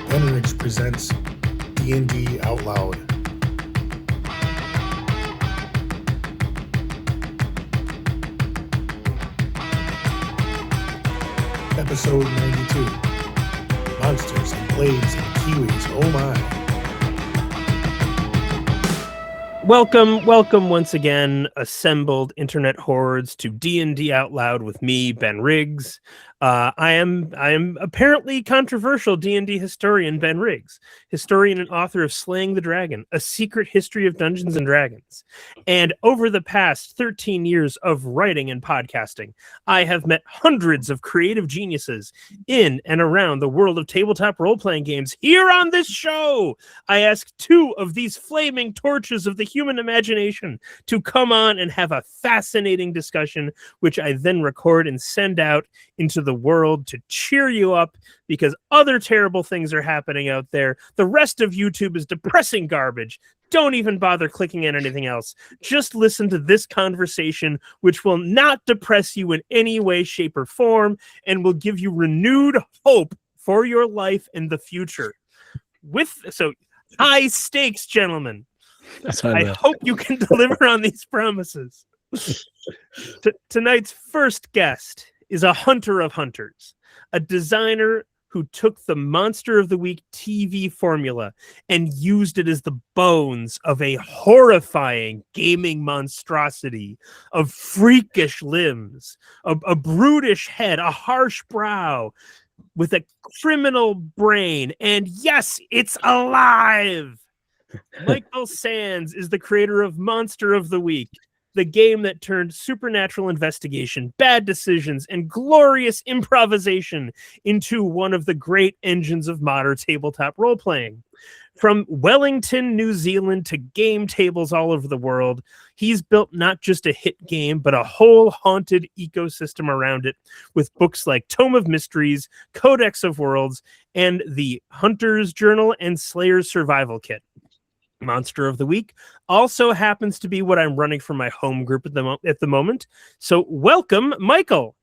Henrich presents D&D Out Loud. Episode 92. Monsters and Blades Kiwis Oh My. Welcome once again, assembled internet hordes, to D&D Out Loud with me, Ben Riggs. I am apparently controversial D&D historian Ben Riggs, historian and author of Slaying the Dragon, A Secret History of Dungeons and Dragons. And over the past 13 years of writing and podcasting, I have met hundreds of creative geniuses in and around the world of tabletop role-playing games. Here on this show, I ask two of these flaming torches of the human imagination to come on and have a fascinating discussion, which I then record and send out into the world to cheer you up, because other terrible things are happening out there. The rest of YouTube is depressing garbage. Don't even bother clicking on anything else. Just listen to this conversation, which will not depress you in any way, shape, or form, and will give you renewed hope for your life and the future. So high stakes, gentlemen. I hope you can deliver on these promises. Tonight's first guest is a hunter of hunters, a designer who took the Monster of the Week TV formula and used it as the bones of a horrifying gaming monstrosity of freakish limbs, a brutish head, a harsh brow, with a criminal brain, and yes, it's alive! Michael Sands is the creator of Monster of the Week, the game that turned supernatural investigation, bad decisions, and glorious improvisation into one of the great engines of modern tabletop role-playing. From Wellington, New Zealand, to game tables all over the world, he's built not just a hit game, but a whole haunted ecosystem around it, with books like Tome of Mysteries, Codex of Worlds, and the Hunter's Journal and Slayer's Survival Kit. Monster of the Week also happens to be what I'm running for my home group at the moment. So welcome, Michael.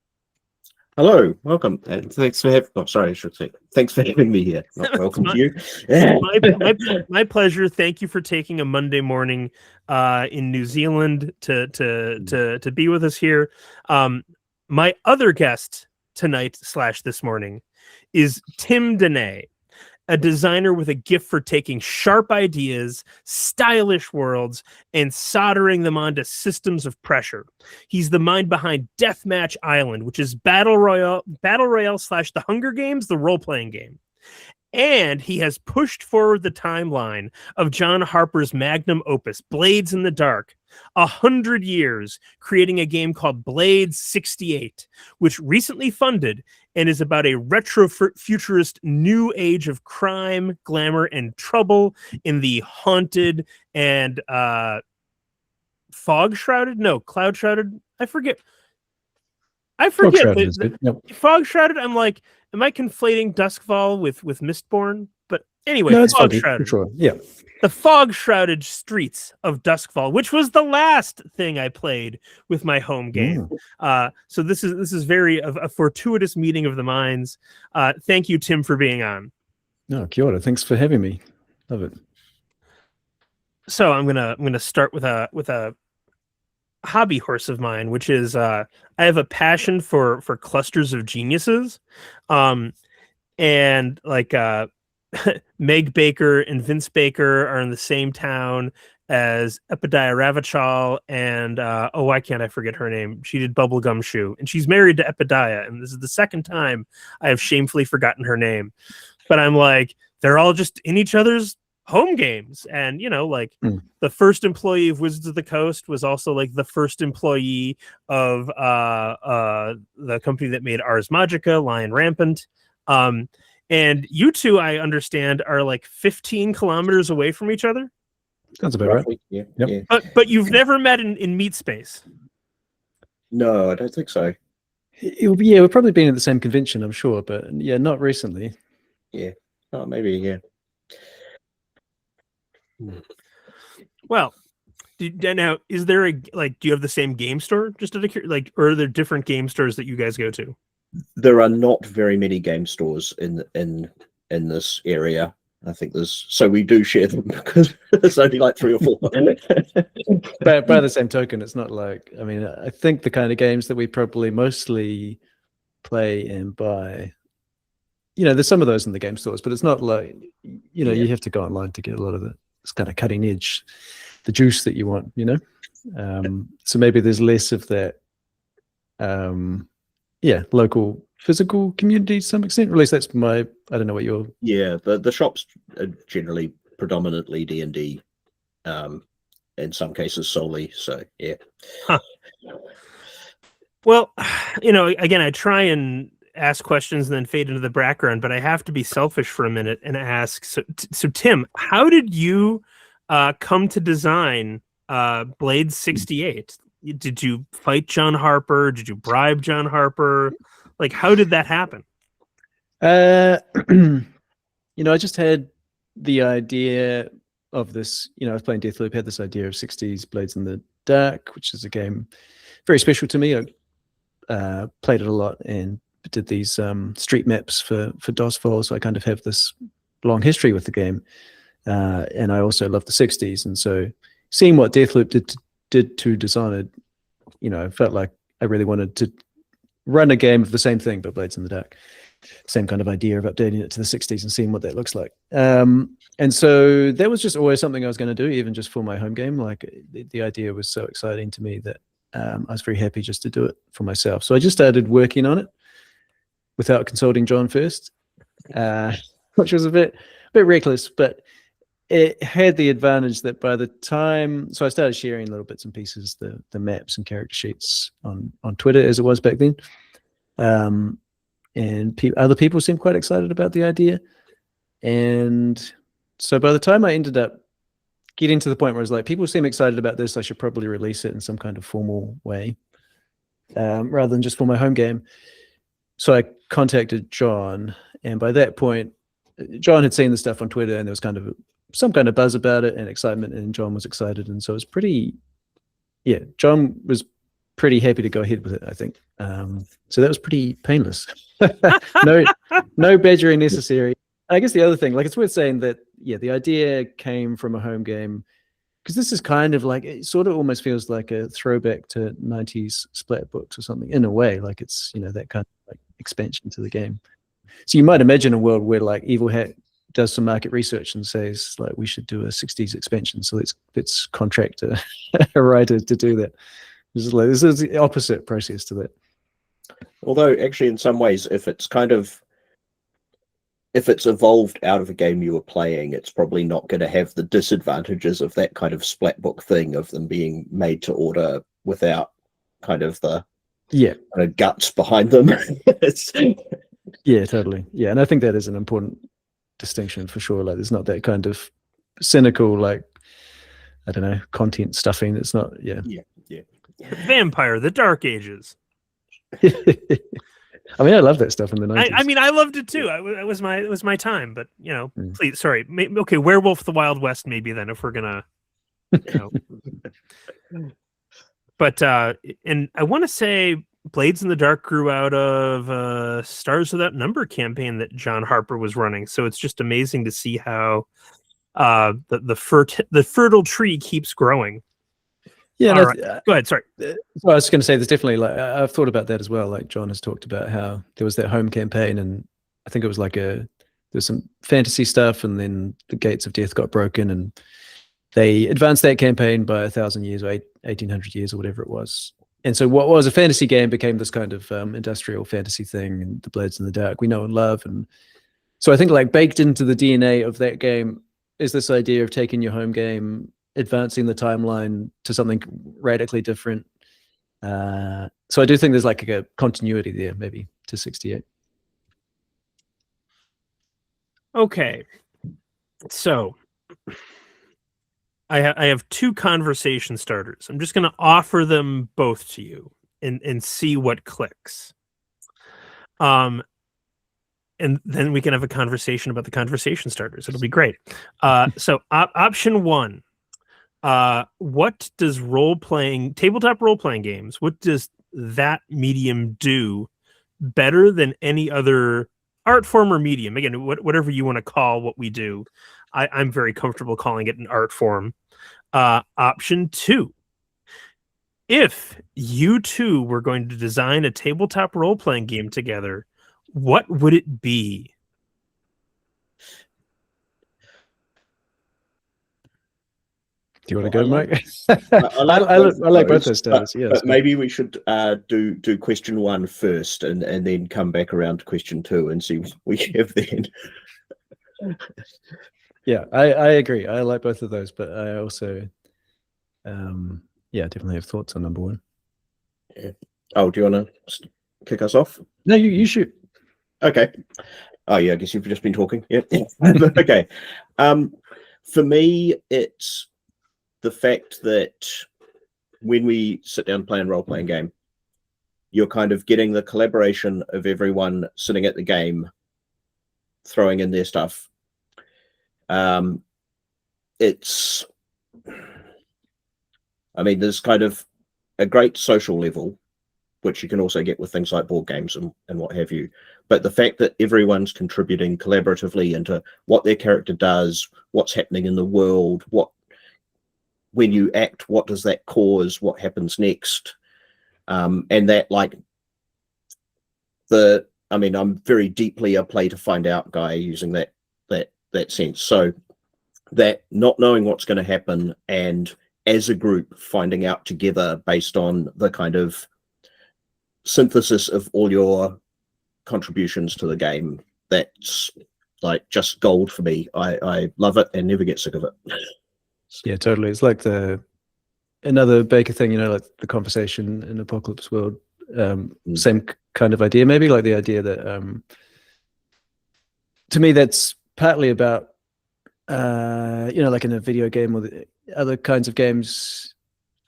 Hello, welcome, and thanks for having. Oh, sorry, I should say thanks for having me here. Welcome to you. my pleasure. Thank you for taking a Monday morning in New Zealand to be with us here. My other guest tonight / this morning is Tim Denee, a designer with a gift for taking sharp ideas, stylish worlds, and soldering them onto systems of pressure. He's the mind behind Deathmatch Island, which is Battle Royale / The Hunger Games, the role-playing game. And he has pushed forward the timeline of John Harper's magnum opus, Blades in the Dark, 100 years, creating a game called Blades 68, which recently funded and is about a retrofuturist new age of crime, glamour, and trouble in the haunted and cloud-shrouded? I forget. Fog-shrouded, I'm like, am I conflating Duskfall with Mistborn? But anyway, no, it's fog-shrouded. Sure. Yeah. The fog-shrouded streets of Duskfall, which was the last thing I played with my home game. So this is very a fortuitous meeting of the minds. Thank you, Tim, for being on. No, kia ora. Thanks for having me. Love it. So I'm gonna start with a hobby horse of mine, which is I have a passion for clusters of geniuses, and like Meg Baker and Vince Baker are in the same town as Epediah Ravachol, and why can't I forget her name? She did Bubblegum Shoe, and she's married to Epediah, and this is the second time I have shamefully forgotten her name. But I'm like, they're all just in each other's home games, and the first employee of Wizards of the Coast was also like the first employee of the company that made Ars Magica, Lion Rampant. And you two, I understand, are like 15 kilometers away from each other. That's about right. Yeah. Yep. Yeah. But you've never met in meat space. No, I don't think so. We've probably been at the same convention, I'm sure, but yeah, not recently. Yeah. Oh, maybe. Yeah. Well, now is there do you have the same game store? Just or are there different game stores that you guys go to? There are not very many game stores in in this area. I think we do share them because there's only like 3 or 4. But by the same token, it's not like, I mean, I think the kind of games that we probably mostly play and buy, there's some of those in the game stores, but it's not like, you have to go online to get a lot of this kind of cutting edge, the juice that you want, so maybe there's less of that, local physical community to some extent. Or at least that's I don't know what your... Yeah, the shops are generally predominantly D&D, in some cases solely, so yeah. Huh. Well, again, I try and ask questions and then fade into the background, but I have to be selfish for a minute and ask, so Tim, how did you come to design Blades 68? Did you fight John Harper? Did you bribe John Harper? Like, how did that happen? I just had the idea of this, I was playing Deathloop, had this idea of 60s Blades in the Dark, which is a game very special to me. I played it a lot and did these street maps for DOSFall, so I kind of have this long history with the game. And I also love the 60s, and so seeing what Deathloop did to Dishonored, I felt like I really wanted to run a game of the same thing, but Blades in the Dark. Same kind of idea of updating it to the 60s and seeing what that looks like. And so that was just always something I was going to do, even just for my home game. Like the idea was so exciting to me that I was very happy just to do it for myself. So I just started working on it without consulting John first, which was a bit reckless, but it had the advantage that by the time, so I started sharing little bits and pieces, the maps and character sheets on Twitter as it was back then. And other people seemed quite excited about the idea. And so by the time I ended up getting to the point where I was like, people seem excited about this, I should probably release it in some kind of formal way, rather than just for my home game. So I contacted John, and by that point, John had seen the stuff on Twitter, and there was kind of some kind of buzz about it and excitement, and John was excited. And so it was John was pretty happy to go ahead with it, I think. So that was pretty painless. No badgering necessary. I guess the other thing, like, it's worth saying that, the idea came from a home game, because this is kind of like, it sort of almost feels like a throwback to 90s splat books or something, in a way. Like it's, that kind of like expansion to the game. So you might imagine a world where like Evil Hat does some market research and says, like, we should do a 60s expansion. So let's contract a writer to do that. This is the opposite process to that. Although, actually, in some ways, if it's evolved out of a game you were playing, it's probably not going to have the disadvantages of that kind of splat book thing, of them being made to order without kind of the kind of guts behind them. Yeah, totally. Yeah, and I think that is an important distinction for sure. Like, there's not that kind of cynical, like, I don't know, content stuffing. It's not. Yeah. Vampire, the Dark Ages. I mean, I love that stuff in the 90s. I mean, I loved it too. It was my time. But please, sorry. Okay, Werewolf the Wild West, maybe then, if we're gonna. But and I want to say Blades in the Dark grew out of Stars Without Number campaign that John Harper was running. So it's just amazing to see how the fertile tree keeps growing. Yeah, right. Go ahead. Sorry. Well, I was going to say, there's definitely, like, I've thought about that as well. Like, John has talked about how there was that home campaign, and I think it was like there's some fantasy stuff, and then the gates of death got broken, and they advanced that campaign by 1,000 years or 1,800 years or whatever it was. And so what was a fantasy game became this kind of industrial fantasy thing, and the Blades in the Dark we know and love. And so I think, like, baked into the DNA of that game is this idea of taking your home game, advancing the timeline to something radically different. So I do think there's like a continuity there, maybe, to 68. Okay. So I have two conversation starters. I'm just going to offer them both to you and see what clicks. And then we can have a conversation about the conversation starters. It'll be great. So option one. What does tabletop role-playing games, what does that medium do better than any other art form or medium, again, whatever you want to call what we do, I'm very comfortable calling it an art form. Option 2, if you two were going to design a tabletop role-playing game together, what would it be? Do you want to go, Mike? I like both those styles. Yeah, but maybe we should do question 1 first, and then come back around to question 2 and see what we have then. Yeah, I agree. I like both of those, but I also, definitely have thoughts on number 1. Yeah. Oh, do you want to kick us off? No, you shoot. Okay. Oh yeah, I guess you've just been talking. Yeah. Okay. For me, it's the fact that when we sit down and play a role-playing game, you're kind of getting the collaboration of everyone sitting at the game, throwing in their stuff. There's kind of a great social level, which you can also get with things like board games and what have you. But the fact that everyone's contributing collaboratively into what their character does, what's happening in the world, when you act, what does that cause, what happens next, and that, like, I'm very deeply a play to find out guy, using that sense. So that not knowing what's going to happen, and as a group finding out together based on the kind of synthesis of all your contributions to the game, that's like just gold for me. I love it and never get sick of it. Yeah, totally. It's like another Baker thing, like the conversation in Apocalypse World. Same kind of idea, maybe, like the idea that to me that's partly about like in a video game or the other kinds of games,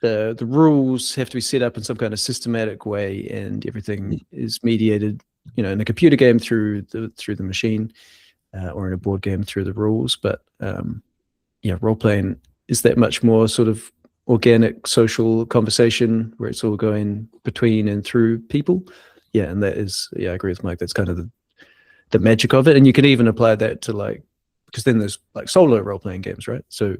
the rules have to be set up in some kind of systematic way, and everything is mediated, in a computer game through the machine, or in a board game through the rules. But role playing is that much more sort of organic social conversation where it's all going between and through people. Yeah, and that is, I agree with Mike. That's kind of the magic of it, and you can even apply that to, because then there's like solo role playing games, right? So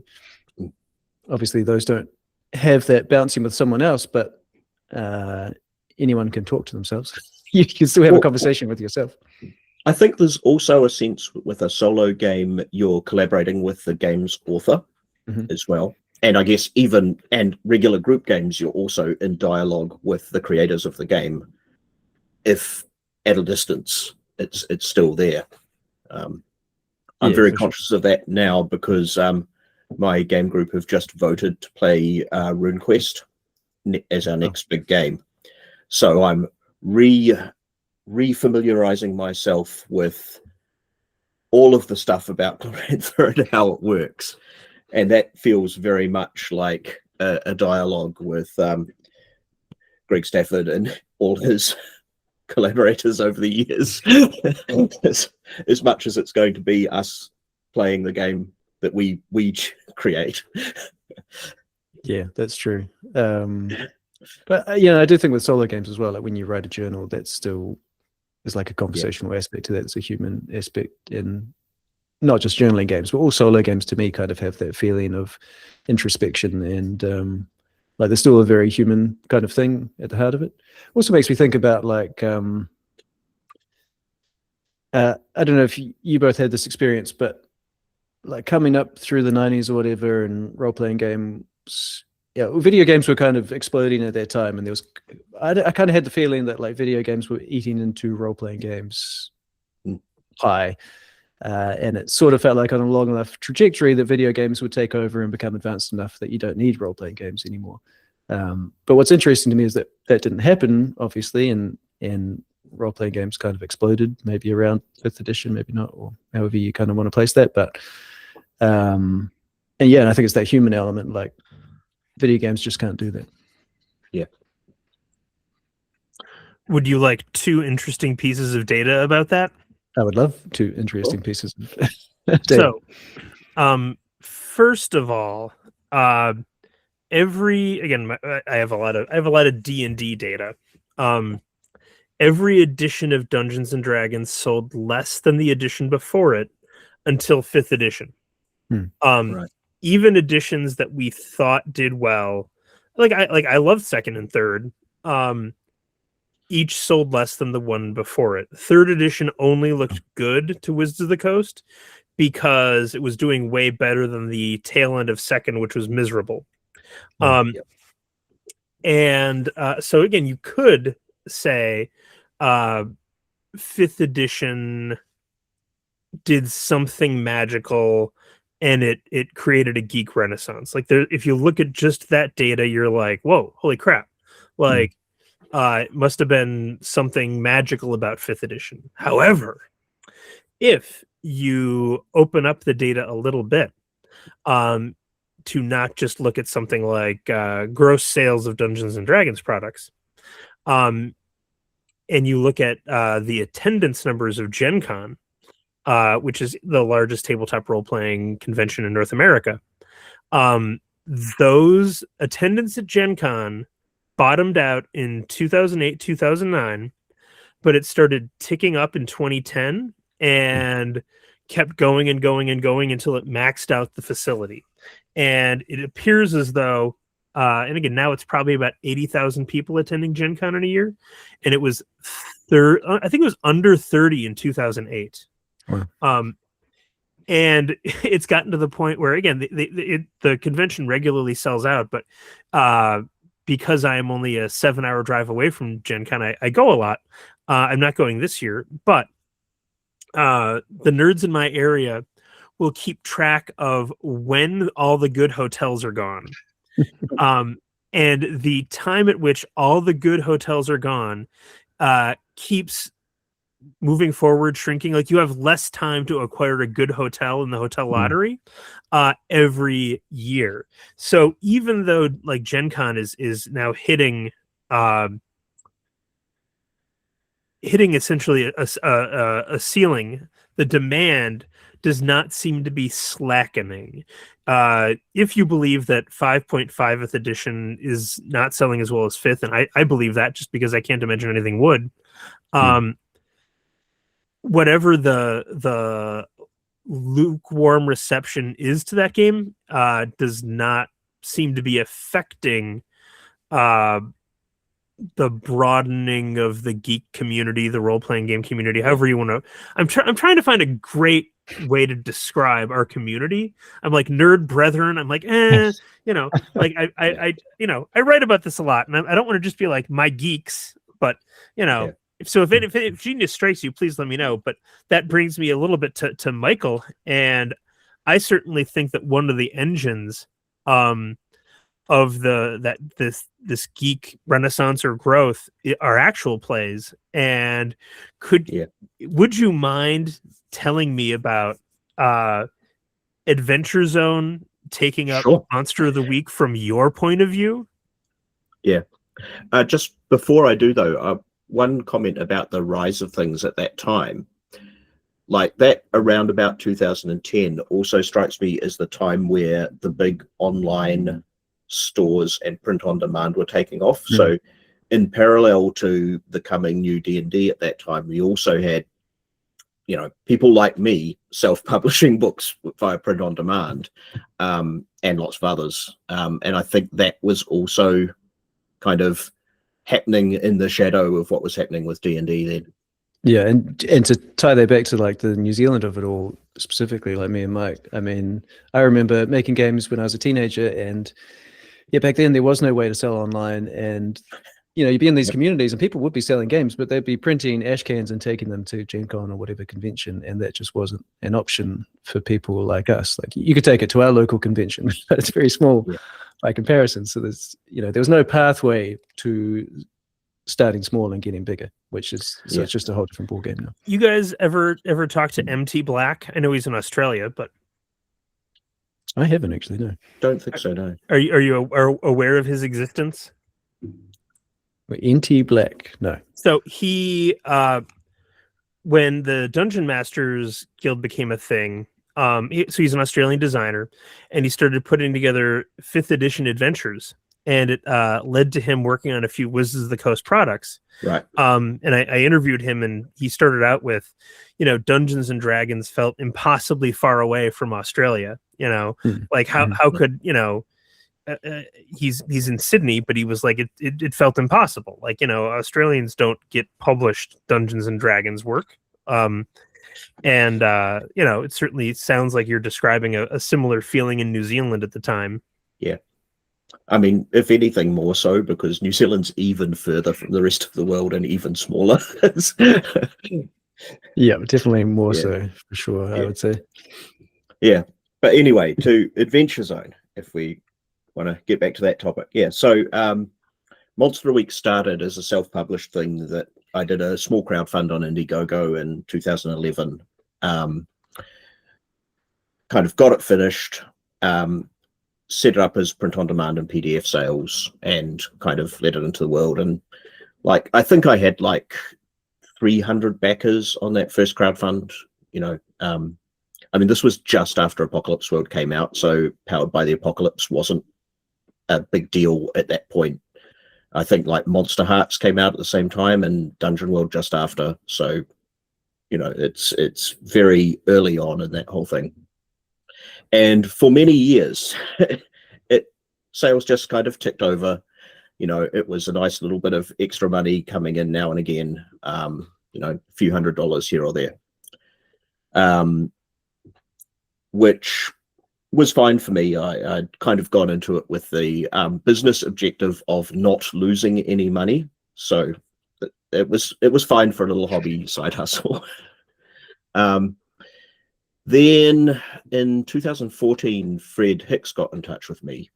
obviously those don't have that bouncing with someone else, but anyone can talk to themselves. You can still have a conversation with yourself. I think there's also a sense with a solo game, you're collaborating with the game's author as well. And I guess and regular group games, you're also in dialogue with the creators of the game. If at a distance, it's still there. I'm very conscious of that now, because my game group have just voted to play RuneQuest as our next big game. So I'm refamiliarizing myself with all of the stuff about Glorantha and how it works. And that feels very much like a dialogue with Greg Stafford and all his collaborators over the years, as much as it's going to be us playing the game that we create. Yeah, that's true. But I do think with solo games as well, like when you write a journal, that still is like a conversational aspect to that. It's a human aspect in not just journaling games, but all solo games to me kind of have that feeling of introspection, and like there's still a very human kind of thing at the heart of it. Also makes me think about like I don't know if you both had this experience, but like coming up through the 90s or whatever, and role-playing games, video games were kind of exploding at that time, and there was I kind of had the feeling that like video games were eating into role-playing games high. And it sort of felt like on a long enough trajectory that video games would take over and become advanced enough that you don't need role-playing games anymore. But what's interesting to me is that didn't happen, obviously, and role-playing games kind of exploded, maybe around 5th edition, maybe not, or however you kind of want to place that. But and I think it's that human element, like video games just can't do that. Yeah. Would you like 2 interesting pieces of data about that? I would love 2 interesting pieces of data. So, first of all, I have a lot of D&D data. every edition of Dungeons and Dragons sold less than the edition before it until 5th edition. Right. Even editions that we thought did well, I loved 2nd and 3rd. Each sold less than the one before it. 3rd edition only looked good to Wizards of the Coast because it was doing way better than the tail end of 2nd, which was miserable. And so again, you could say 5th edition did something magical and it created a geek renaissance. Like if you look at just that data, you're like, whoa, holy crap. Like it must have been something magical about 5th edition. However, if you open up the data a little bit, to not just look at something like gross sales of Dungeons and Dragons products, and you look at the attendance numbers of Gen Con, which is the largest tabletop role-playing convention in North America, those attendance at Gen Con bottomed out in 2008, 2009, but it started ticking up in 2010 and kept going and going and going until it maxed out the facility. And it appears as though, and again, now it's probably about 80,000 people attending Gen Con in a year. And it was, I think it was under 30 in 2008. Wow. And it's gotten to the point where, again, the convention regularly sells out, but because I am only a 7-hour drive away from Gen Con, I go a lot. I'm not going this year, but the nerds in my area will keep track of when all the good hotels are gone. And the time at which all the good hotels are gone keeps moving forward, shrinking. Like you have less time to acquire a good hotel in the hotel lottery every year. So even though like Gen Con is now hitting essentially a ceiling, the demand does not seem to be slackening. If you believe that 5.5th edition is not selling as well as 5th, and I believe that just because I can't imagine anything would, whatever the lukewarm reception is to that game does not seem to be affecting the broadening of the geek community, the role-playing game community, however you want to. I'm trying to find a great way to describe our community. I'm like nerd brethren. I'm like, like I write about this a lot, and I don't want to just be like my geeks, but if genius strikes you, please let me know. But that brings me a little bit to Michael, and I certainly think that one of the engines of this geek renaissance or growth are actual plays. And would you mind telling me about Adventure Zone taking up Monster of the Week from your point of view? Yeah. Just before I do though, one comment about the rise of things at that time, like that around about 2010 also strikes me as the time where the big online stores and print on demand were taking off. So in parallel to the coming new D&D at that time, we also had, people like me self-publishing books via print on demand, and lots of others. And I think that was also kind of happening in the shadow of what was happening with D&D then. Yeah, and to tie that back to like the New Zealand of it all, specifically like me and Mike, I mean, I remember making games when I was a teenager, and back then there was no way to sell online, and you'd be in these communities and people would be selling games, but they'd be printing ash cans and taking them to Gen Con or whatever convention, and that just wasn't an option for people like us. Like you could take it to our local convention, but it's very small by comparison. So there's there was no pathway to starting small and getting bigger, which is it's just a whole different ballgame now. You guys ever talk to MT Black? I know he's in Australia, but I haven't actually. No, don't think so. No. Are you aware of his existence? NT Black, no. So he, when the Dungeon Masters Guild became a thing, so he's an Australian designer, and he started putting together 5th edition adventures. and it led to him working on a few Wizards of the Coast products. Right. And I interviewed him, and he started out with, Dungeons and Dragons felt impossibly far away from Australia. Like how could he's in Sydney, but he was like it felt impossible. Like Australians don't get published Dungeons and Dragons work. And it certainly sounds like you're describing a similar feeling in New Zealand at the time. Yeah. I mean, if anything, more so, because New Zealand's even further from the rest of the world and even smaller. Yeah, definitely more so, for sure, I would say. Yeah. But anyway, to Adventure Zone, if we want to get back to that topic. Yeah. So Monster Week started as a self-published thing that I did a small crowdfund on Indiegogo in 2011. Kind of got it finished. Set it up as print on demand and PDF sales, and kind of let it into the world. And I think I had 300 backers on that first crowdfund. I mean, this was just after Apocalypse World came out, so Powered by the Apocalypse wasn't a big deal at that point. I think Monster Hearts came out at the same time, and Dungeon World just after. So, it's very early on in that whole thing. And for many years, sales just kind of ticked over. It was a nice little bit of extra money coming in now and again, a few $100s here or there, which was fine for me. I'd kind of gone into it with the business objective of not losing any money. So it was fine for a little hobby side hustle. Then in 2014, Fred Hicks got in touch with me,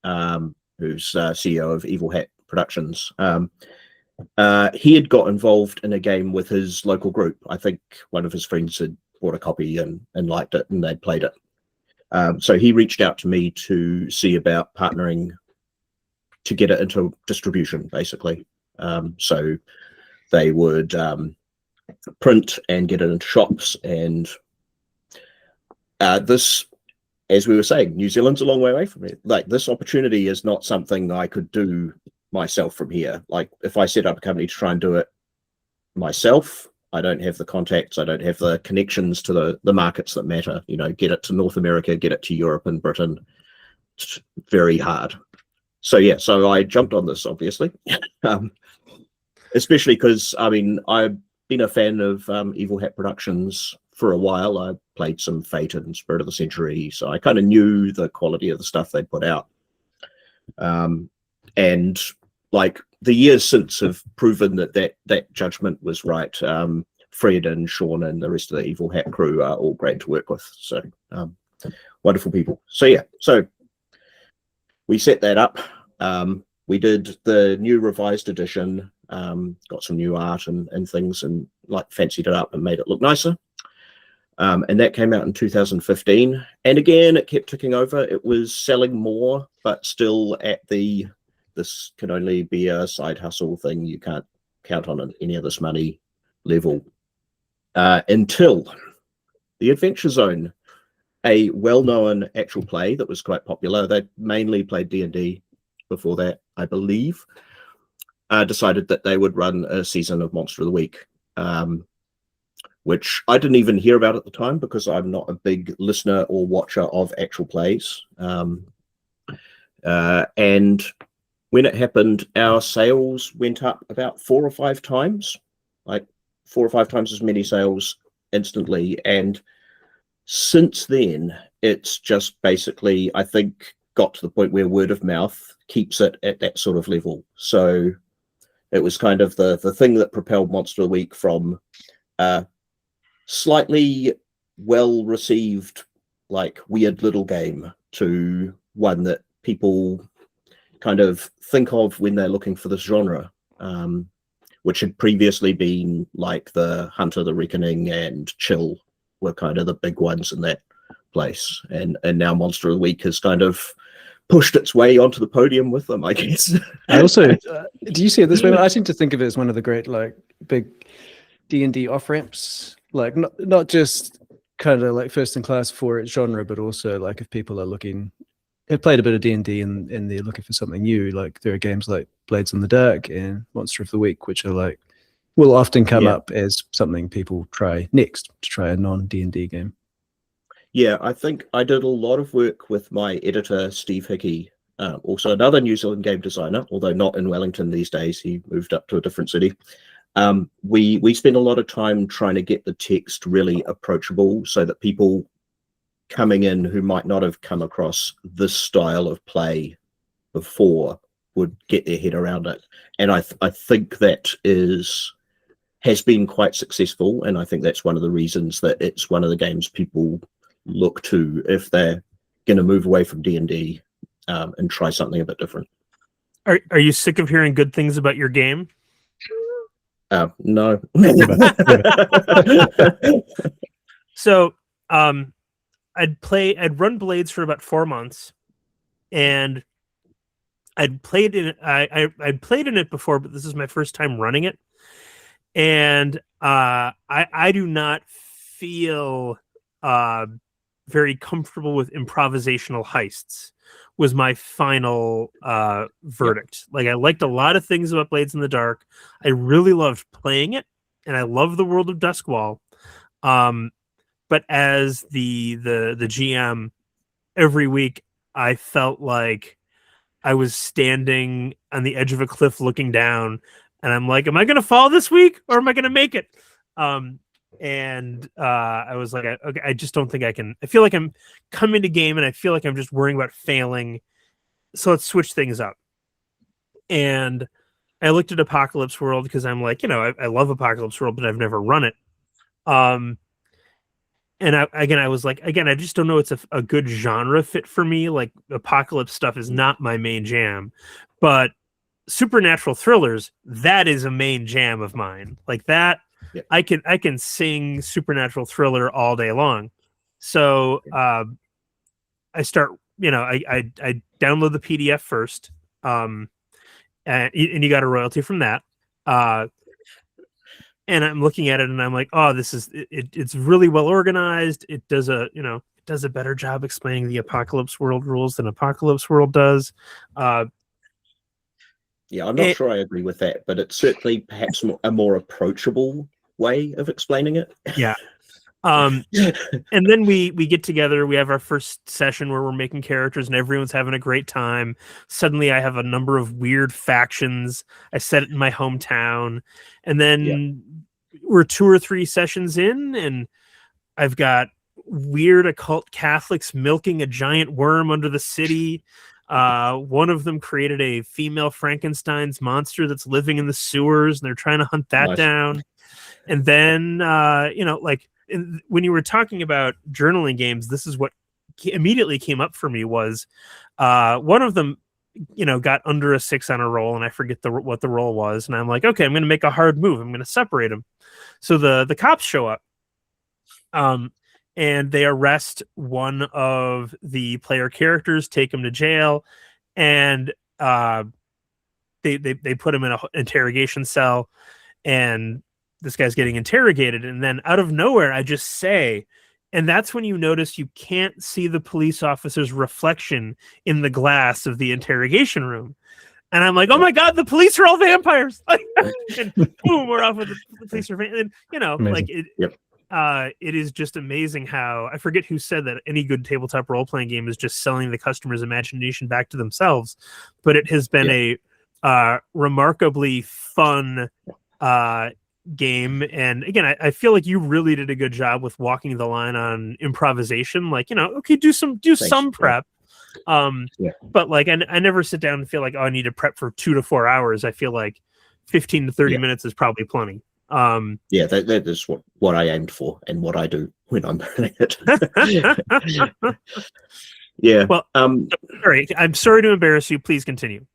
who's CEO of Evil Hat Productions. He had got involved in a game with his local group. I think one of his friends had bought a copy and liked it, and they'd played it. So he reached out to me to see about partnering to get it into distribution, basically. So they would print and get it into shops, and this, as we were saying, New Zealand's a long way away from it. This opportunity is not something I could do myself from here. If I set up a company to try and do it myself, I don't have the contacts, I don't have the connections to the markets that matter. Get it to North America, get it to Europe and Britain. It's very hard. So I jumped on this, obviously, especially because I've been a fan of Evil Hat Productions for a while. I played some Fate and Spirit of the Century, so I kind of knew the quality of the stuff they put out. And the years since have proven that judgment was right. Fred and Sean and the rest of the Evil Hat crew are all great to work with. So wonderful people. So we set that up. We did the new revised edition, got some new art and things, and fancied it up and made it look nicer. And that came out in 2015. And again, it kept ticking over. It was selling more, but still at this can only be a side hustle thing. You can't count on any of this money level. Until the Adventure Zone, a well-known actual play that was quite popular. They mainly played D&D before that, I believe. Decided that they would run a season of Monster of the Week, which I didn't even hear about at the time because I'm not a big listener or watcher of actual plays. And when it happened, our sales went up about 4 or 5 times, 4 or 5 times as many sales instantly. And since then, it's just basically, I think, got to the point where word of mouth keeps it at that sort of level. So it was kind of the thing that propelled Monster of the Week from slightly well-received, weird little game to one that people kind of think of when they're looking for this genre, which had previously been the Hunter, the Reckoning, and Chill were kind of the big ones in that place. And now Monster of the Week has kind of pushed its way onto the podium with them, I guess. I also, do you see it this way? I seem to think of it as one of the great, big D&D off-ramps, not just kind of first in class for its genre, but also if people are looking have played a bit of D&D and they're looking for something new, like there are games like Blades in the Dark and Monster of the Week, which are like will often come up as something people try next to try a non-D&D game. Yeah, I think I did a lot of work with my editor, Steve Hickey, also another New Zealand game designer, although not in Wellington these days. He moved up to a different city. We spent a lot of time trying to get the text really approachable so that people coming in who might not have come across this style of play before would get their head around it. And I think that has been quite successful, and I think that's one of the reasons that it's one of the games people look to if they're going to move away from D&D and try something a bit different. Are you sick of hearing good things about your game? No. So I'd run Blades for about 4 months, and I'd played in I'd played in it before, but this is my first time running it. And I do not feel very comfortable with improvisational heists was my final verdict. Like, I liked a lot of things about Blades in the Dark. I really loved playing it, and I love the world of Duskwall. But as the GM, every week I felt like I was standing on the edge of a cliff looking down, and I'm like, am I going to fall this week or am I going to make it? And I was like, okay, I just don't think I can. I feel like I'm coming to game and I feel like I'm just worrying about failing. So let's switch things up. And I looked at Apocalypse World because I'm like, I love Apocalypse World, but I've never run it. And I was like, I just don't know it's a good genre fit for me. Like, apocalypse stuff is not my main jam, but supernatural thrillers, that is a main jam of mine. Like that, yeah. I can sing supernatural thriller all day long. So I start, I download the PDF first, and you got a royalty from that. And I'm looking at it and I'm like, oh, this is it's really well organized. It does a better job explaining the Apocalypse World rules than Apocalypse World does. Yeah, I'm not sure I agree with that, but it's certainly perhaps a more approachable way of explaining it. Yeah. And then we get together, we have our first session where we're making characters and everyone's having a great time. Suddenly I have a number of weird factions. I set it in my hometown, and then we're 2 or 3 sessions in and I've got weird occult Catholics milking a giant worm under the city. One of them created a female Frankenstein's monster that's living in the sewers, and they're trying to hunt that down. And then, when you were talking about journaling games, this is what immediately came up for me was one of them, got under a 6 on a roll, and I forget what the roll was. And I'm like, okay, I'm going to make a hard move. I'm going to separate them. So the cops show up, and they arrest one of the player characters, take him to jail, and they put him in an interrogation cell, and this guy's getting interrogated. And then out of nowhere, I just say, and that's when you notice you can't see the police officer's reflection in the glass of the interrogation room. And I'm like, oh my God, the police are all vampires. And boom, we're off with the police are vampires. And, Amazing. like it is just amazing how, I forget who said that any good tabletop role-playing game is just selling the customer's imagination back to themselves. But it has been a remarkably fun game. And again, I feel like you really did a good job with walking the line on improvisation. Like, okay, do some prep. But like, I never sit down and feel like, oh, I need to prep for 2 to 4 hours. I feel like 15 to 30 minutes is probably plenty. That is what I aimed for and what I do when I'm running it. Yeah. Well, sorry, I'm sorry to embarrass you. Please continue.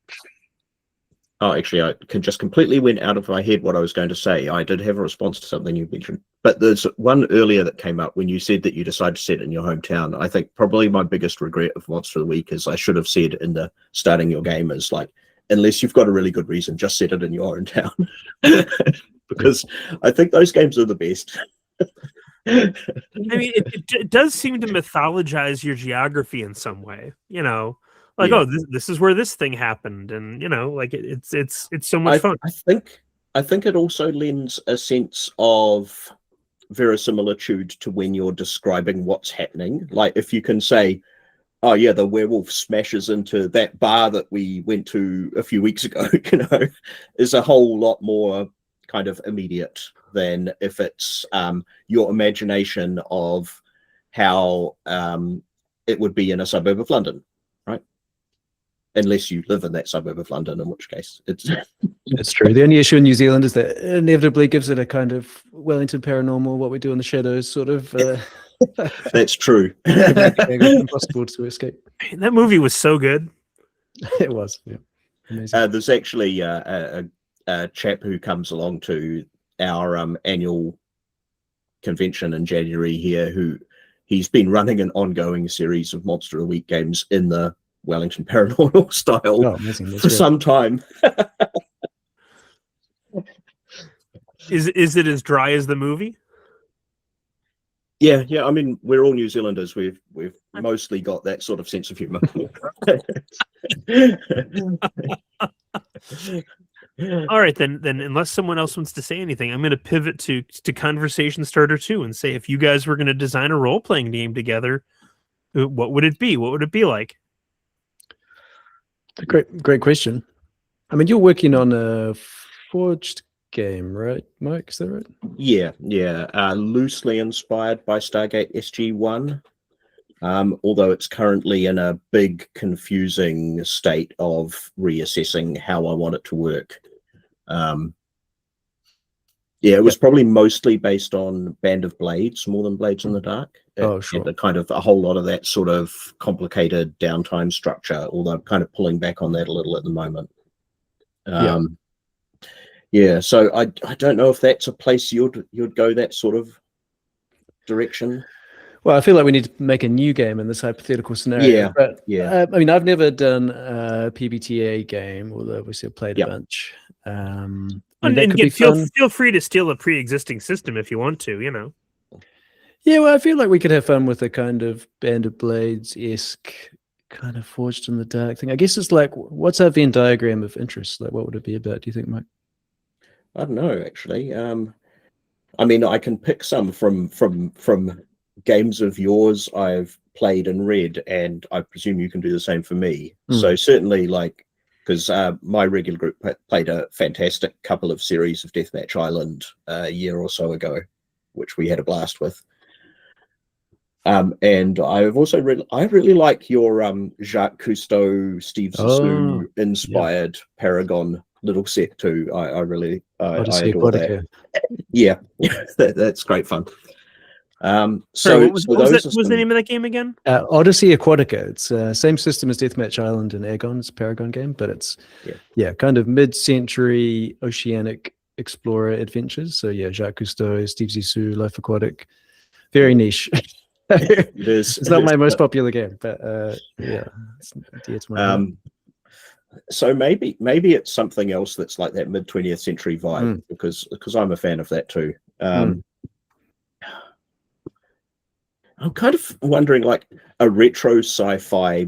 Oh, actually, I just completely went out of my head what I was going to say. I did have a response to something you mentioned, but there's one earlier that came up when you said that you decided to set it in your hometown. I think probably my biggest regret of Monster of the Week is I should have said in the starting your game is like, unless you've got a really good reason, just set it in your own town. Because I think those games are the best. I mean, it does seem to mythologize your geography in some way, like, Yeah. oh, this is where this thing happened, and like it's so much fun. I think it also lends a sense of verisimilitude to when you're describing what's happening. Like if you can say, oh yeah, the werewolf smashes into that bar that we went to a few weeks ago, is a whole lot more kind of immediate than if it's your imagination of how it would be in a suburb of London, right? Unless you live in that suburb of London, in which case it's It's true. The only issue in New Zealand is that it inevitably gives it a kind of Wellington paranormal, what we do in the shadows sort of. That's true. Impossible to escape. That movie was so good. It was. Yeah. Amazing. There's actually a chap who comes along to our annual convention in January here, who he's been running an ongoing series of Monster of the Week games in the Wellington paranormal style for some time. Is it as dry as the movie? Yeah. I mean, we're all New Zealanders. We've mostly got that sort of sense of humor. All right, then unless someone else wants to say anything, I'm going to pivot to Conversation Starter 2 and say, if you guys were going to design a role-playing game together, what would it be? What would it be like? Great question. I mean, you're working on a Forged game, right, Mike? Is that right? Yeah. Loosely inspired by Stargate SG-1, although it's currently in a big, confusing state of reassessing how I want it to work. It was probably mostly based on Band of Blades more than Blades in the Dark. Sure. And kind of a whole lot of that sort of complicated downtime structure, although I'm kind of pulling back on that a little at the moment. So I don't know if that's a place you'd go that sort of direction. Well, I feel like we need to make a new game in this hypothetical scenario. I mean, I've never done a PBTA game, although obviously I've played a bunch. Feel free to steal a pre-existing system if you want to, Yeah, well, I feel like we could have fun with a kind of Band of Blades-esque kind of Forged in the Dark thing. I guess it's like, what's our Venn diagram of interest? Like, what would it be about, do you think, Mike? I don't know, actually. I mean, I can pick some from games of yours I've played and read, and I presume you can do the same for me. So certainly, like, because my regular group played a fantastic couple of series of Deathmatch Island a year or so ago, which we had a blast with. And I've also I really like your Jacques Cousteau, Steve Zissou inspired Paragon little set too. I really I adore that. Yeah, that's great fun. What was the name of that game again? Odyssey Aquatica. It's same system as Deathmatch Island and Agon. It's a Paragon game, but it's kind of mid-century oceanic explorer adventures. So Jacques Cousteau, Steve Zissou, Life Aquatic, very niche. It is. It's not my most popular game, but it's dear to my heart. So maybe it's something else that's like that mid 20th century vibe, because I'm a fan of that too. I'm kind of wondering, like, a retro sci-fi,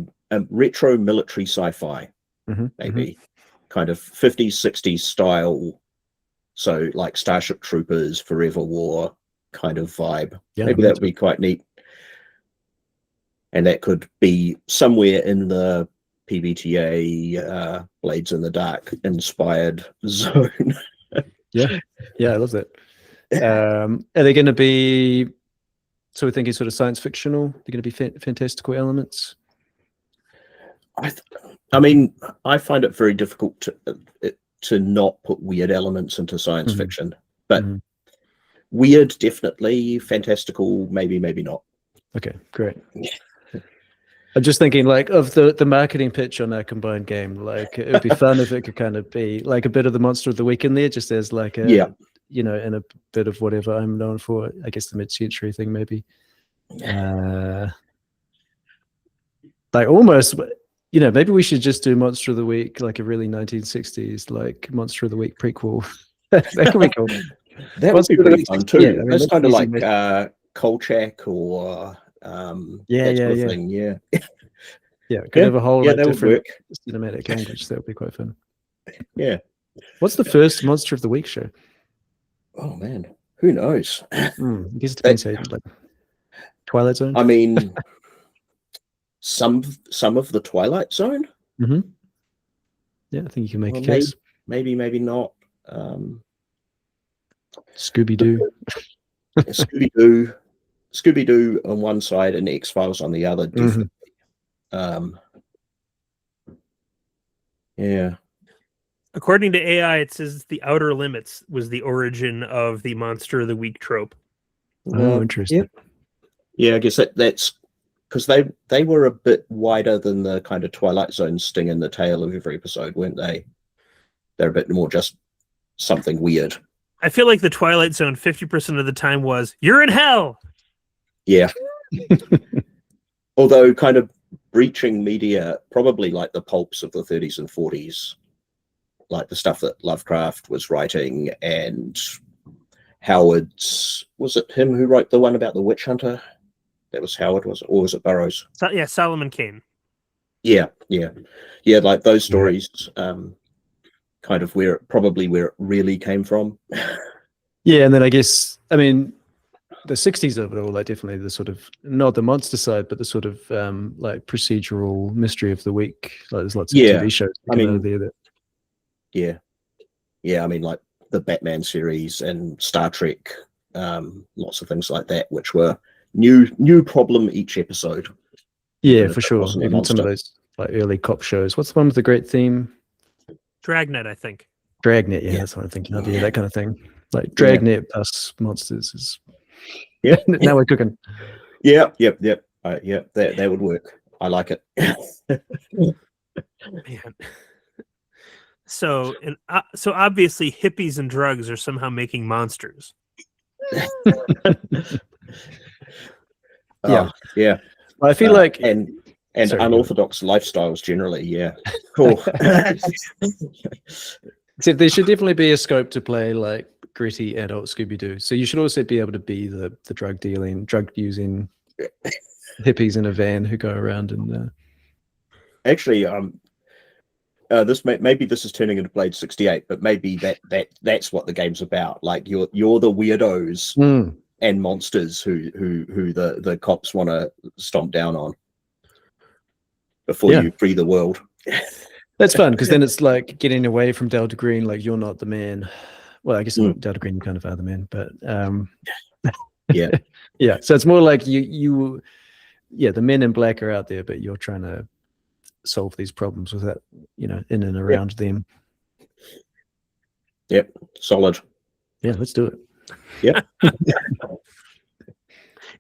retro military sci-fi, maybe kind of 50s, 60s style. So like Starship Troopers, Forever War kind of vibe. Maybe that would be quite neat. And that could be somewhere in the PBTA Blades in the Dark inspired zone. I love that. Are they going to be, so we're thinking sort of science fictional? They're going to be fantastical elements? I mean, I find it very difficult to not put weird elements into science fiction, but weird, definitely. Fantastical, maybe not. Okay, great. I'm just thinking, like, of the marketing pitch on our combined game. Like, it would be fun if it could kind of be like a bit of the Monster of the Week in there, just as like a and a bit of whatever I'm known for. I guess the mid-century thing, maybe. Like almost, maybe we should just do Monster of the Week, like a really 1960s, like Monster of the Week prequel. That could be cool. That would be pretty fun too. That's kind of like Kolchak or Yeah, that sort of yeah. thing. Yeah, Yeah, could have a whole yeah, like that would different work. cinematic language. That would be quite fun. Yeah. What's the first Monster of the Week show? Oh man, who knows? I guess it depends. Like Twilight Zone. I mean, some of the Twilight Zone. Mm-hmm. Yeah, I think you can make Well, a case. maybe not. Scooby Doo. Scooby Doo on one side and X Files on the other. Definitely. Yeah. According to AI, it says The Outer Limits was the origin of the Monster of the Week trope. Oh, interesting. Yeah, I guess that's because they were a bit wider than the kind of Twilight Zone sting in the tail of every episode, weren't they? They're a bit more just something weird. I feel like the Twilight Zone 50% of the time was, you're in hell! Yeah. Although kind of breaching media, probably like the pulps of the 30s and 40s, like the stuff that Lovecraft was writing, and Howard's, was it him who wrote the one about the witch hunter? That was Howard, was it? Or was it Burroughs? Yeah, Solomon Kane. Yeah. Like those stories, kind of where it really came from. Yeah, and then I guess, I mean, the 60s of it all, like definitely the sort of, not the monster side, but the sort of like procedural mystery of the week. Like there's lots of TV shows. I mean, there that... yeah. I mean, like the Batman series and Star Trek, lots of things like that, which were new problem each episode. Yeah, for sure. Even some of those like early cop shows. What's the one with the great theme? Dragnet, I think. Dragnet, yeah, that's what I'm thinking of. Yeah, that kind of thing. Like Dragnet plus monsters is. Yeah. Now we're cooking. Yeah. That would work. I like it. Man. So obviously hippies and drugs are somehow making monsters. Yeah. I feel like and unorthodox lifestyles generally. Yeah. Cool. So there should definitely be a scope to play like gritty adult Scooby-Doo. So you should also be able to be the drug dealing, drug using hippies in a van who go around and actually maybe this is turning into Blade 68, but maybe that's what the game's about. Like you're the weirdos and monsters who the cops want to stomp down on before you free the world. That's fun because then it's like getting away from Delta Green. Like you're not the man. Well, I guess Delta Green, you kind of are the man, but yeah. So it's more like you, the men in black are out there, but you're trying to solve these problems without, in and around them. Yep, solid. Yeah, let's do it. Yep.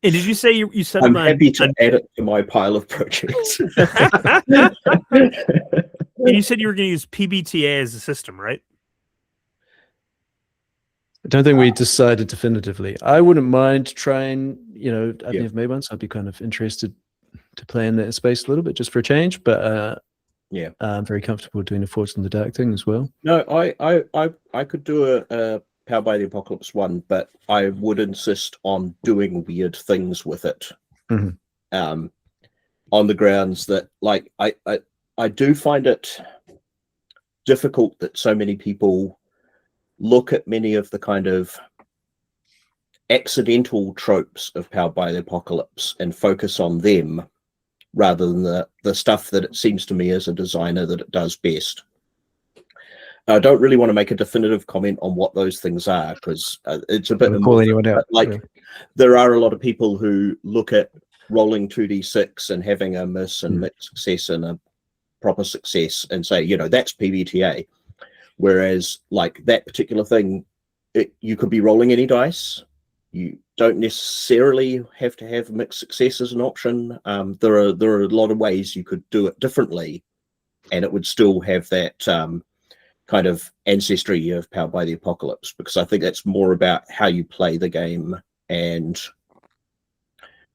And did you say you settled I'm happy to add it to my pile of projects. And you said you were going to use PBTA as a system, right? I don't think we decided definitively. I wouldn't mind trying, I've never made one, so I'd be kind of interested to play in that space a little bit just for a change. But I'm very comfortable doing a Forged in the Dark thing as well. No, I could do a Power by the Apocalypse one, but I would insist on doing weird things with it. On the grounds that, like, I do find it difficult that so many people look at many of the kind of accidental tropes of Powered by the Apocalypse and focus on them rather than the stuff that it seems to me as a designer that it does best. I don't really want to make a definitive comment on what those things are because it's a bit call anyone out. There are a lot of people who look at rolling 2d6 and having a miss and mixed success and a proper success and say, that's PBTA. Whereas like that particular thing, you could be rolling any dice. You don't necessarily have to have mixed success as an option. There are a lot of ways you could do it differently and it would still have that kind of ancestry of Powered by the Apocalypse, because I think that's more about how you play the game and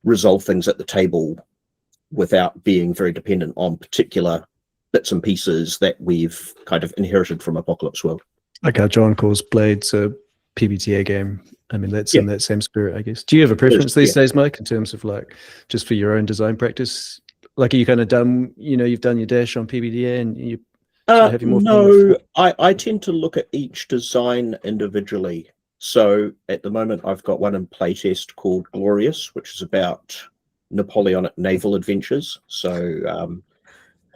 resolve things at the table without being very dependent on particular bits and pieces that we've kind of inherited from Apocalypse World. Like how John calls Blades a PBTA game. I mean, that's in that same spirit, I guess. Do you have a preference these days, Mike, in terms of like just for your own design practice? Like, are you kind of done? You've done your dash on PBTA, and you have more fun with... I tend to look at each design individually. So at the moment, I've got one in playtest called Glorious, which is about Napoleonic naval adventures. So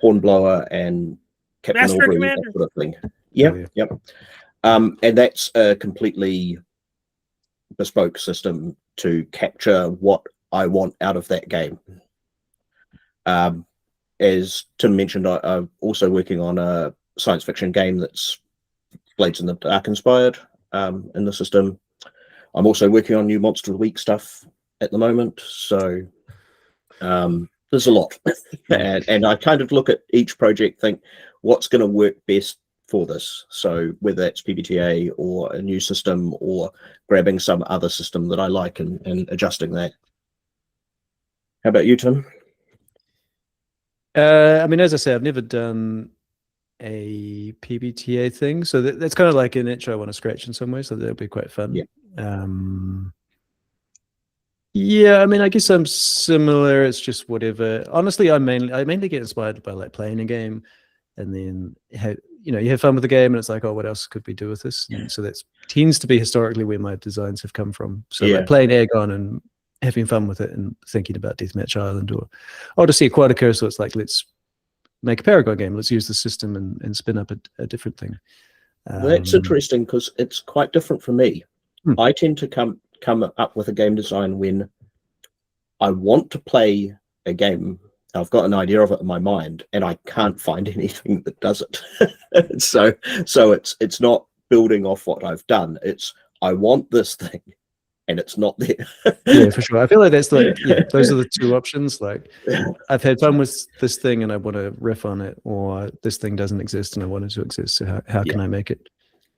Hornblower and Captain Master Aubrey, Commander. that sort of thing. Yep. And that's a completely bespoke system to capture what I want out of that game. As Tim mentioned, I'm also working on a science fiction game that's Blades in the Dark inspired in the system. I'm also working on new Monster of the Week stuff at the moment. So there's a lot. and I kind of look at each project, think what's going to work best for this. So whether that's PBTA or a new system or grabbing some other system that I like and adjusting that. How about you, Tim? I mean, as I say, I've never done a PBTA thing, so that's kind of like an itch I want to scratch in some way, so that'll be quite fun. Yeah, I mean, I guess I'm similar. It's just whatever. Honestly, I mainly get inspired by like playing a game, and then you have fun with the game, and it's like, oh, what else could we do with this? And so that tends to be historically where my designs have come from. So like playing Aegon and having fun with it and thinking about Deathmatch Island or Odyssey Aquatica. So it's like, let's make a Paragon game. Let's use the system and spin up a different thing. Well, that's interesting because it's quite different for me. I tend to come up with a game design when I want to play a game. I've got an idea of it in my mind and I can't find anything that does it. so it's not building off what I've done. It's I want this thing and it's not there. Yeah, for sure. I feel like that's like, those are the two options. Like, I've had fun with this thing and I want to riff on it, or this thing doesn't exist and I want it to exist. So how can I make it?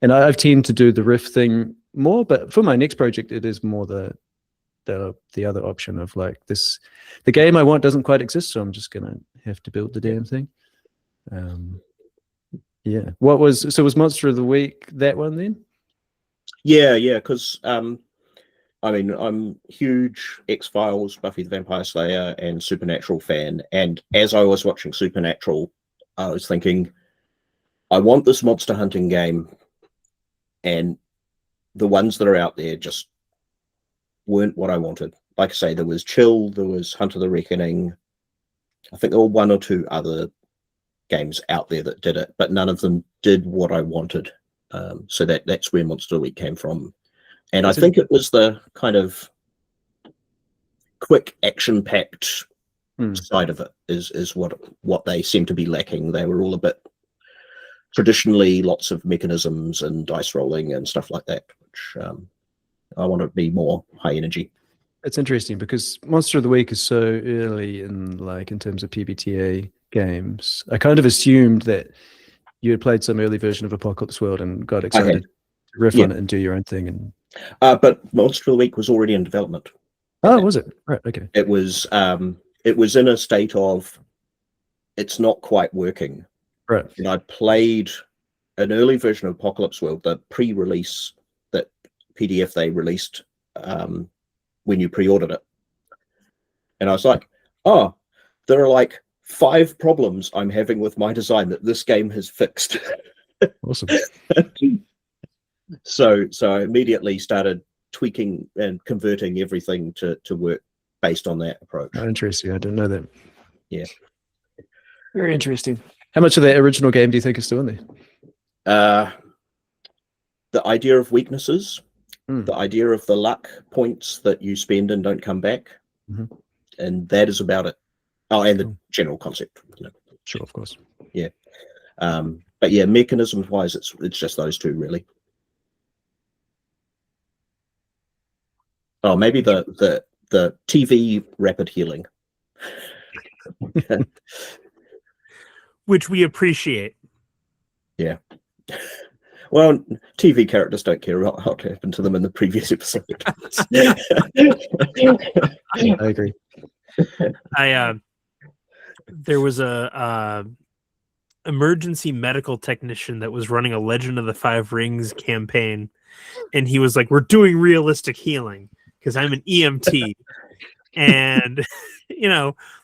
And I've tended to do the riff thing more, but for my next project, it is more the other option of like the game I want doesn't quite exist, so I'm just gonna have to build the damn thing. Was Monster of the Week that one then? Yeah, because I mean, I'm huge X-Files, Buffy the Vampire Slayer, and Supernatural fan. And as I was watching Supernatural, I was thinking, I want this monster hunting game. And the ones that are out there just weren't what I wanted. Like I say, there was Chill, there was Hunt of the Reckoning. I think there were one or two other games out there that did it, but none of them did what I wanted. So that's where Monster of the Week came from. And I think it was the kind of quick action-packed side of it is what they seem to be lacking. They were all a bit traditionally lots of mechanisms and dice rolling and stuff like that, which I want to be more high energy. It's interesting because Monster of the Week is so early in terms of PBTA games. I kind of assumed that you had played some early version of Apocalypse World and got excited to riff on it and do your own thing. And but Monster of the Week was already in development. Oh, was it? Right. Okay. It was in a state of it's not quite working. Right. And I played an early version of Apocalypse World, the pre-release, that PDF they released when you pre-ordered it. And I was like, oh, there are like 5 problems I'm having with my design that this game has fixed. Awesome. So I immediately started tweaking and converting everything to work based on that approach. Oh, interesting. I didn't know that. Yeah. Very interesting. How much of that original game do you think is still in there? The idea of weaknesses, the idea of the luck points that you spend and don't come back. And that is about it. Oh, and the general concept. Sure, of course. Yeah. But yeah, mechanisms wise, it's just those two really. Oh, maybe the TV rapid healing. Which we appreciate. Yeah. Well, TV characters don't care about what happened to them in the previous episode. I agree. There was a emergency medical technician that was running a Legend of the Five Rings campaign and he was like, "We're doing realistic healing because I'm an EMT." And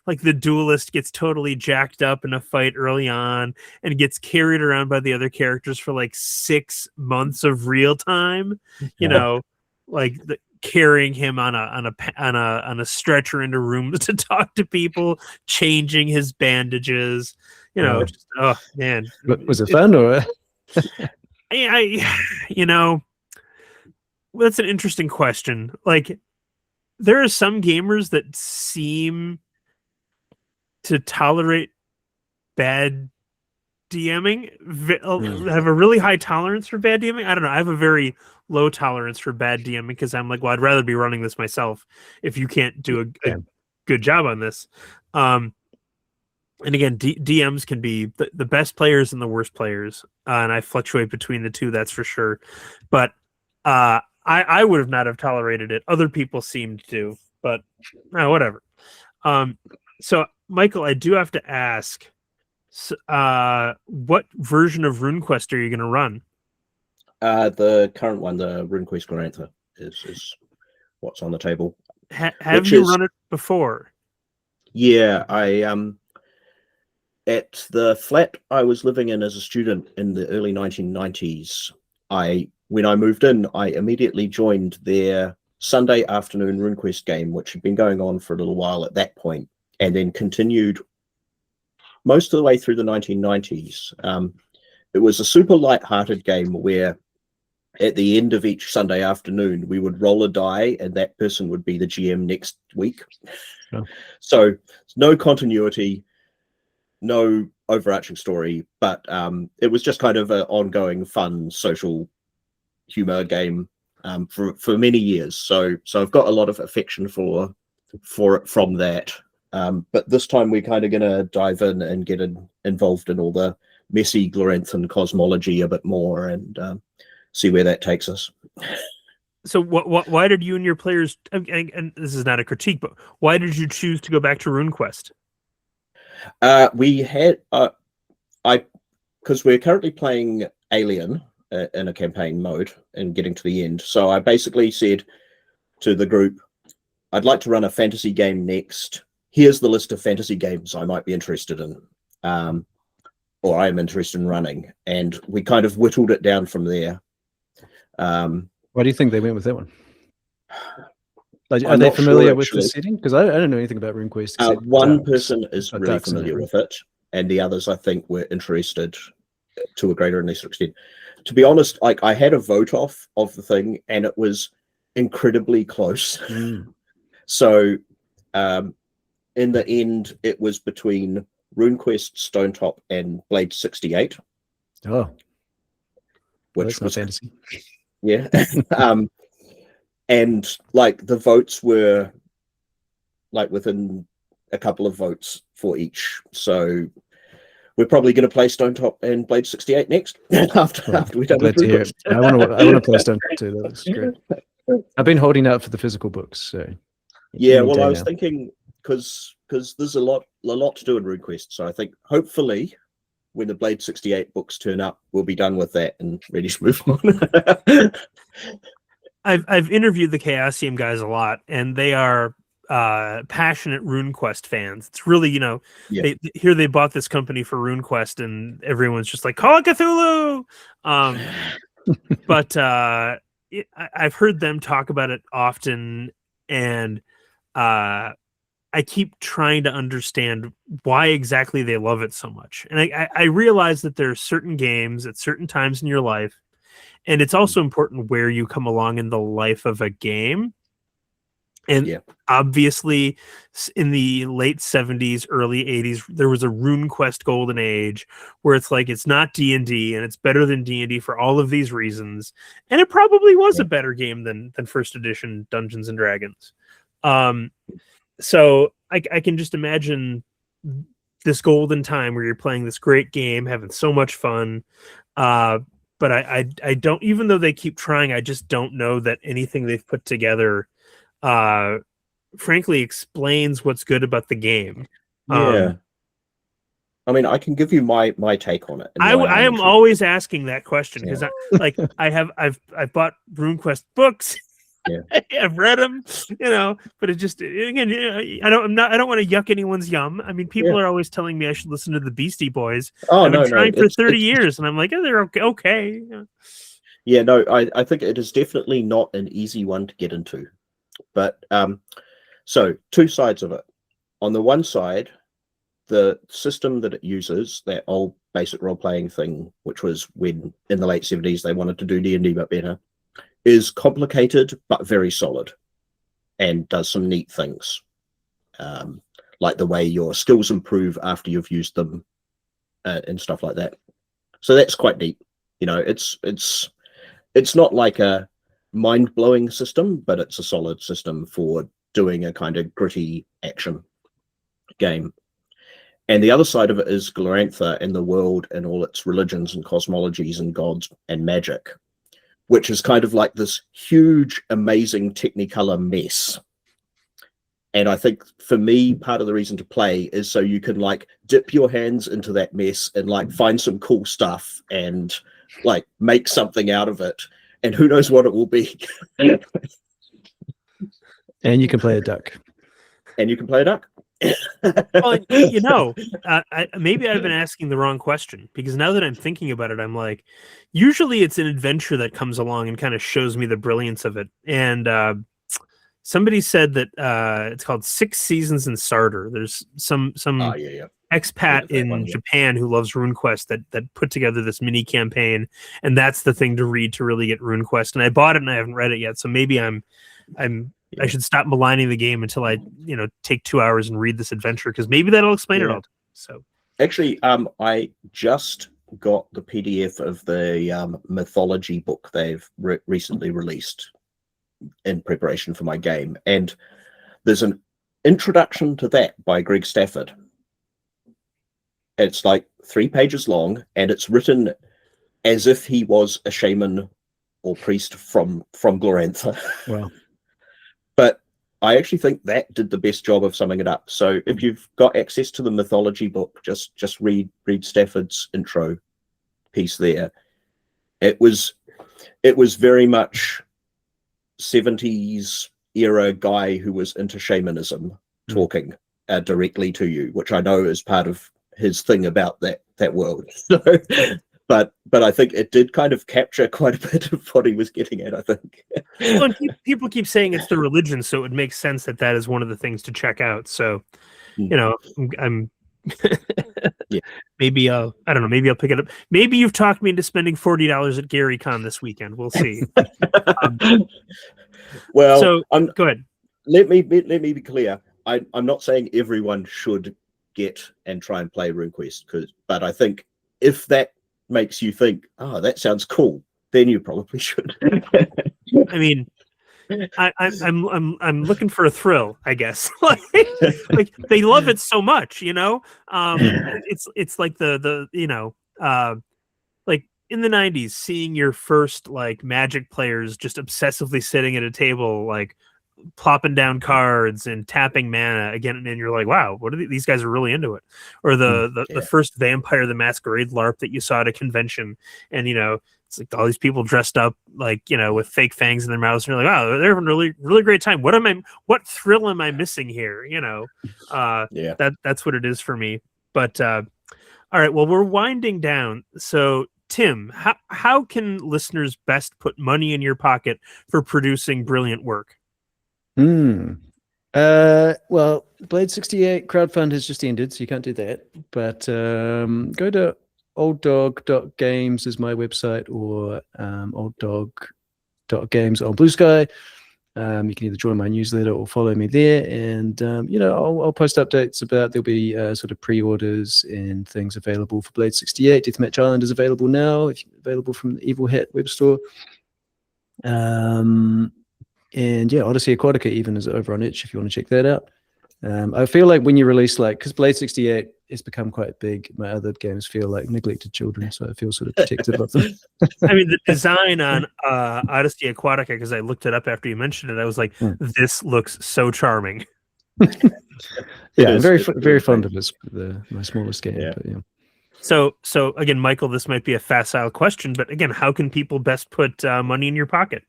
like the duelist gets totally jacked up in a fight early on and gets carried around by the other characters for like 6 months of real time, like carrying him on a stretcher into rooms to talk to people, changing his bandages, just, oh man. Was it fun or? That's an interesting question. Like, there are some gamers that seem to tolerate bad DMing, have a really high tolerance for bad DMing. I don't know. I have a very low tolerance for bad DMing because I'm like, well, I'd rather be running this myself if you can't do a good job on this. And again, DMs can be the best players and the worst players. And I fluctuate between the two, that's for sure. But I would have not have tolerated it. Other people seemed to, but whatever. So, Michael, I do have to ask, what version of RuneQuest are you going to run? The current one, the RuneQuest Glorantha, is what's on the table. Have you run it before? Yeah, I at the flat I was living in as a student in the early 1990s. When I moved in, I immediately joined their Sunday afternoon RuneQuest game, which had been going on for a little while at that point, and then continued most of the way through the 1990s. It was a super light-hearted game where at the end of each Sunday afternoon, we would roll a die and that person would be the GM next week. Oh. So no continuity, no overarching story, but it was just kind of an ongoing, fun, social humor game for many years. So I've got a lot of affection for it from that. But this time we're kind of going to dive in and get involved in all the messy Gloranthan cosmology a bit more and see where that takes us. So why did you and your players, and this is not a critique, but why did you choose to go back to RuneQuest? We had, because we're currently playing Alien in a campaign mode and getting to the end. So I basically said to the group, I'd like to run a fantasy game next. Here's the list of fantasy games I might be interested in, or I am interested in running. And we kind of whittled it down from there. Why do you think they went with that one? Like, are they familiar with the setting? Because I don't know anything about RuneQuest. One person is really familiar with it, and the others, I think, were interested to a greater and lesser extent. To be honest, like, I had a vote off of the thing, and it was incredibly close. So in the end, it was between RuneQuest, Stonetop, and Blades 68. Oh, which was fantasy. Yeah. And like the votes were like within a couple of votes for each. So we're probably going to play Stonetop and Blade 68 next after we've done glad to hear it. I want to play Stonetop too. That looks great. I've been holding out for the physical books. So yeah, well, I was thinking because there's a lot to do in RuneQuest. So I think hopefully when the Blade 68 books turn up, we'll be done with that and ready to move on. I've interviewed the Chaosium guys a lot, and they are passionate RuneQuest fans. It's really, they bought this company for RuneQuest, and everyone's just like, call it Cthulhu. But I've heard them talk about it often, and I keep trying to understand why exactly they love it so much. And I realize that there are certain games at certain times in your life, and it's also important where you come along in the life of a game. And obviously, in the late 70s, early 80s, there was a RuneQuest golden age where it's like, it's not D&D, and it's better than D&D for all of these reasons. And it probably was a better game than first edition Dungeons and Dragons. So I can just imagine this golden time where you're playing this great game, having so much fun. But I don't, even though they keep trying, I just don't know that anything they've put together, frankly, explains what's good about the game. I mean, I can give you my take on it. And why I I'm am intrigued. always asking that question because Yeah. I've bought RuneQuest books. Yeah. I've read them, but it just, again, I don't want to yuck anyone's yum. I mean, people are always telling me I should listen to the Beastie Boys. Oh, I've been no, trying for 30 years, and I'm like, oh, they're okay. Yeah, no, I think it is definitely not an easy one to get into. But so two sides of it. On the one side, the system that it uses, that old basic role-playing thing, which was when in the late 70s they wanted to do D&D but better, is complicated but very solid and does some neat things, like the way your skills improve after you've used them and stuff like that. So that's quite neat. It's not like a mind-blowing system, but it's a solid system for doing a kind of gritty action game. And the other side of it is Glorantha and the world and all its religions and cosmologies and gods and magic, which is kind of like this huge, amazing Technicolor mess. And I think for me, part of the reason to play is so you can like dip your hands into that mess and like find some cool stuff and like make something out of it. And who knows what it will be. And you can play a duck. And you can play a duck. Well, maybe I've been asking the wrong question, because now that I'm thinking about it, I'm like, usually it's an adventure that comes along and kind of shows me the brilliance of it. And somebody said that it's called 6 Seasons in Sarder. There's some expat in Japan who loves RuneQuest that put together this mini campaign, and that's the thing to read to really get RuneQuest. And I bought it and I haven't read it yet, so maybe I should stop maligning the game until I, take 2 hours and read this adventure, because maybe that'll explain it all. So actually, I just got the PDF of the mythology book they've recently released in preparation for my game, and there's an introduction to that by Greg Stafford. It's like 3 pages long, and it's written as if he was a shaman or priest from Glorantha. Wow. But I actually think that did the best job of summing it up. So if you've got access to the mythology book, just read Stafford's intro piece there. It was very much 70s era guy who was into shamanism talking directly to you, which I know is part of his thing about that world. So, but I think it did kind of capture quite a bit of what he was getting at, I think. Well, and people keep saying it's the religion, so it would make sense that is one of the things to check out. So, I'm maybe I don't know, maybe I'll pick it up. Maybe you've talked me into spending $40 at GaryCon this weekend. We'll see. Well, so go ahead. Let me be clear. I'm not saying everyone should get and try and play RuneQuest, but I think if that makes you think, oh, that sounds cool, then you probably should. I mean, I'm looking for a thrill, I guess. like they love it so much, it's like the like in the 90s, seeing your first like Magic players just obsessively sitting at a table, like plopping down cards and tapping mana again, and you're like, wow, what are these guys are really into it. Or the first Vampire the Masquerade LARP that you saw at a convention, and it's like all these people dressed up like with fake fangs in their mouths, and you're like, wow, they're having a really, really great time. What thrill am I missing here? That's what it is for me. But all right, well, we're winding down. So Tim, how can listeners best put money in your pocket for producing brilliant work? Well, Blade 68 crowdfund has just ended, so you can't do that. But go to olddog.games is my website, or olddog.games on Blue Sky. You can either join my newsletter or follow me there, and I'll post updates about there'll be sort of pre-orders and things available for Blade 68. Deathmatch Island is available now, available from the Evil Hat web store. And Odyssey Aquatica even is over on itch if you want to check that out. I feel like when you release, because Blade 68 has become quite big, my other games feel like neglected children, so I feel sort of protective of them. I mean, the design on Odyssey Aquatica, because I looked it up after you mentioned it, I was like, this looks so charming. Yeah, I'm very It's very fond of this, my smallest game. Yeah. But yeah. So again, Michael, this might be a facile question, but again, how can people best put money in your pocket?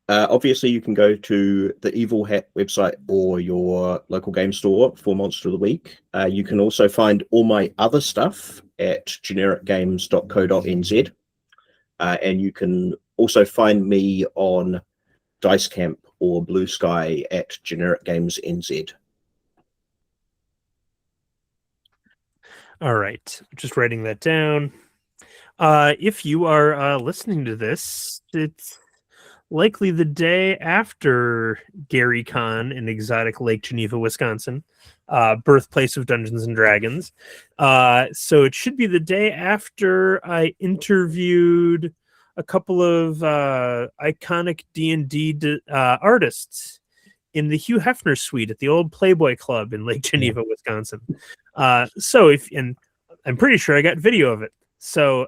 Obviously, you can go to the Evil Hat website or your local game store for Monster of the Week. You can also find all my other stuff at genericgames.co.nz. And you can also find me on Dice Camp or Blue Sky at Generic Games NZ. All right, just writing that down. If you are listening to this, it's likely the day after Gary Con in exotic Lake Geneva, Wisconsin, birthplace of Dungeons and Dragons. So it should be the day after I interviewed a couple of iconic D&D artists in the Hugh Hefner suite at the old Playboy Club in Lake Geneva, Wisconsin. So and I'm pretty sure I got video of it. So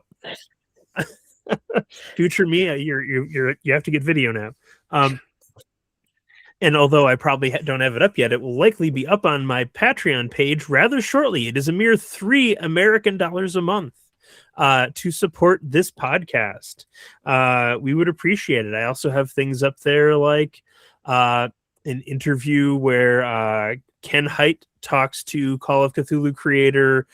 future me, you have to get video now. And although I probably don't have it up yet, it will likely be up on my Patreon page rather shortly. It is a mere $3 American a month to support this podcast. We would appreciate it. I also have things up there like an interview where Ken Hite talks to Call of Cthulhu creator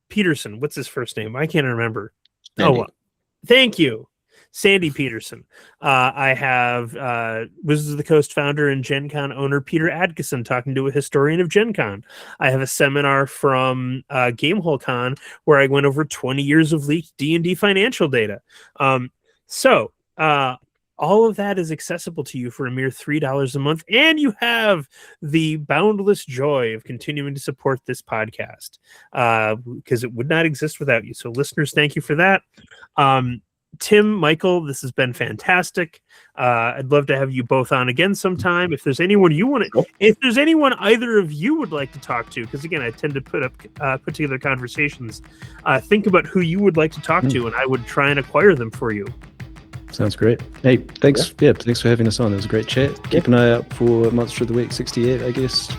Peterson. What's his first name? I can't remember. Sandy. Oh, thank you. Sandy Peterson. I have Wizards of the Coast founder and Gen Con owner Peter Adkison talking to a historian of Gen Con. I have a seminar from Gamehole Con where I went over 20 years of leaked D&D financial data. So all of that is accessible to you for a mere $3 a month, and you have the boundless joy of continuing to support this podcast because it would not exist without you. So listeners, thank you for that. Tim, Michael, this has been fantastic. I'd love to have you both on again sometime. If there's anyone you want to, if there's anyone either of you would like to talk to, because again, I tend to put together conversations. Think about who you would like to talk to, and I would try and acquire them for you. Sounds great. Hey, thanks. Yeah, thanks for having us on. It was a great chat. Keep an eye out for Monster of the Week 68, I guess.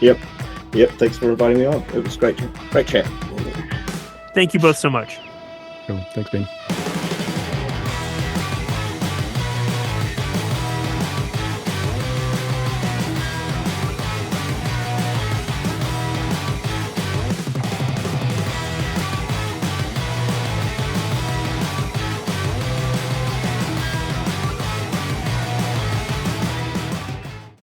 Yep. Thanks for inviting me on. It was great chat. Thank you both so much. Cool. Thanks, Ben.